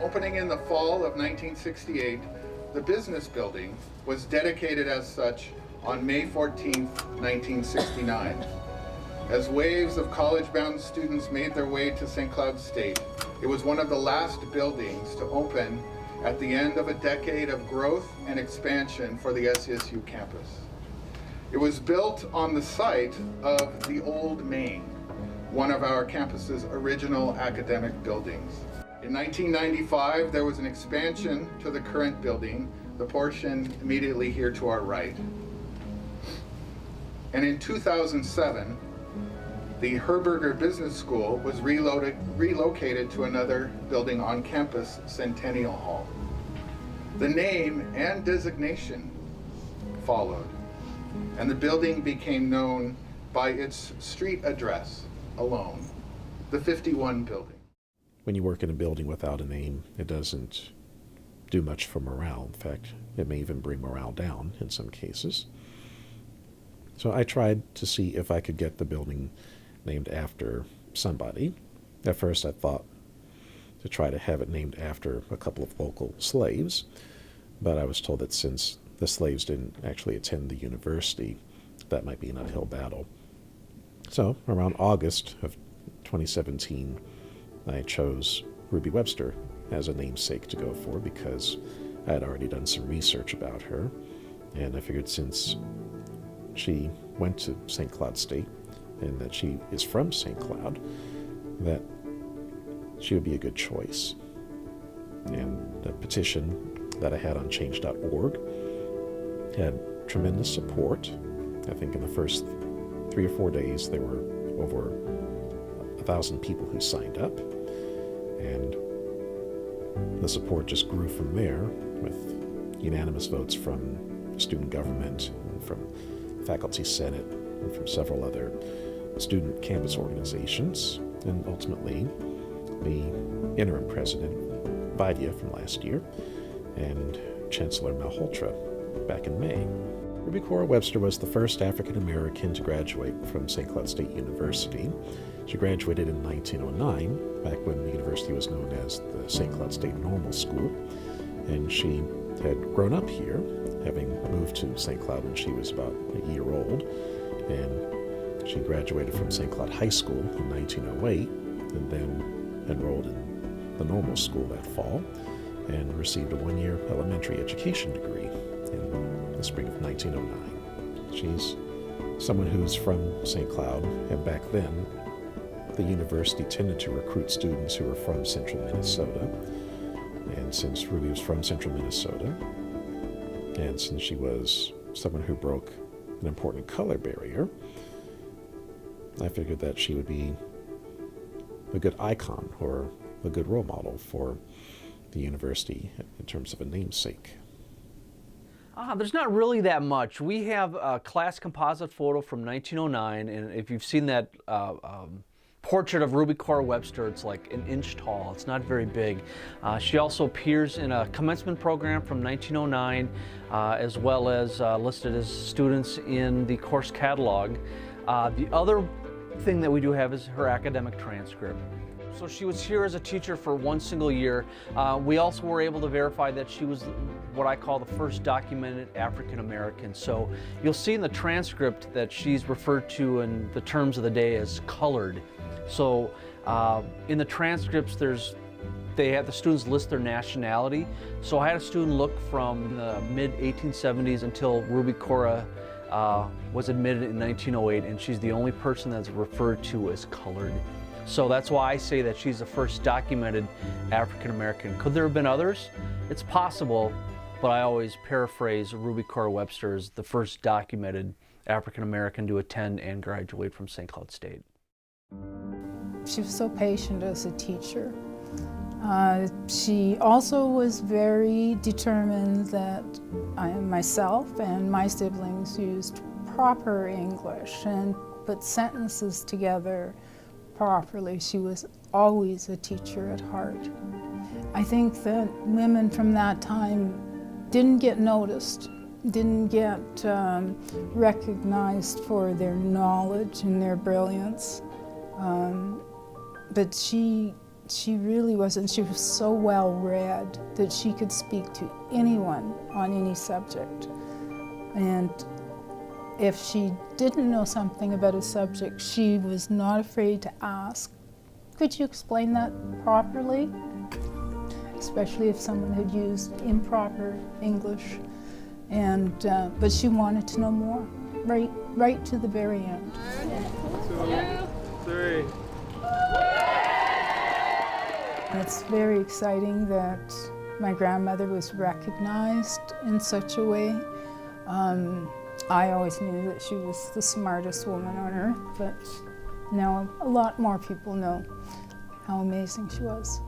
Opening in the fall of 1968, the business building was dedicated as such on May 14, 1969. As waves of college-bound students made their way to St. Cloud State, it was one of the last buildings to open at the end of a decade of growth and expansion for the SCSU campus. It was built on the site of the Old Main, one of our campus's original academic buildings. In 1995, there was an expansion to the current building, the portion immediately here to our right. And in 2007, the Herberger Business School was relocated to another building on campus, Centennial Hall. The name and designation followed, and the building became known by its street address alone, the 51 building. When you work in a building without a name, it doesn't do much for morale. In fact, it may even bring morale down in some cases. So I tried to see if I could get the building named after somebody. At first I thought to try to have it named after a couple of local slaves, but I was told that since the slaves didn't actually attend the university, that might be an uphill battle. So around August of 2017, I chose Ruby Webster as a namesake to go for because I had already done some research about her, and I figured since she went to St. Cloud State and that she is from St. Cloud, that she would be a good choice. And the petition that I had on change.org had tremendous support. I think in the first 3 or 4 days there were over 1,000 people who signed up, and the support just grew from there with unanimous votes from student government, and from faculty senate, and from several other student campus organizations, and ultimately the interim president, Vidya, from last year, and Chancellor Malhotra back in May. Ruby Cora Webster was the first African American to graduate from St. Cloud State University. She graduated in 1909, back when the university was known as the St. Cloud State Normal School, and she had grown up here, having moved to St. Cloud when she was about a year old, and she graduated from St. Cloud High School in 1908, and then enrolled in the normal school that fall, and received a one-year elementary education degree in the spring of 1909. She's someone who's from St. Cloud, and back then, the university tended to recruit students who were from central Minnesota. And since Ruby was from central Minnesota, and since she was someone who broke an important color barrier, I figured that she would be a good icon or a good role model for the university in terms of a namesake. There's not really that much. We have a class composite photo from 1909, and if you've seen that portrait of Ruby Cora Webster, it's like an inch tall. It's not very big. She also appears in a commencement program from 1909, as well as listed as students in the course catalog. The other thing that we do have is her academic transcript. So she was here as a teacher for one single year. We also were able to verify that she was what I call the first documented African American. So you'll see in the transcript that she's referred to in the terms of the day as colored. So in the transcripts, they have the students list their nationality. So I had a student look from the mid-1870s until Ruby Cora was admitted in 1908, and she's the only person that's referred to as colored. So that's why I say that she's the first documented African American. Could there have been others? It's possible, but I always paraphrase Ruby Cora Webster as the first documented African American to attend and graduate from St. Cloud State. She was so patient as a teacher. She also was very determined that myself and my siblings used proper English and put sentences together properly. She was always a teacher at heart. I think that women from that time didn't get noticed, didn't get recognized for their knowledge and their brilliance. But she she really wasn't. She was so well read that she could speak to anyone on any subject. And if she didn't know something about a subject, she was not afraid to ask, could you explain that properly? Especially if someone had used improper English. And but she wanted to know more, right to the very end. 2, 3. It's very exciting that my grandmother was recognized in such a way. I always knew that she was the smartest woman on earth, but now a lot more people know how amazing she was.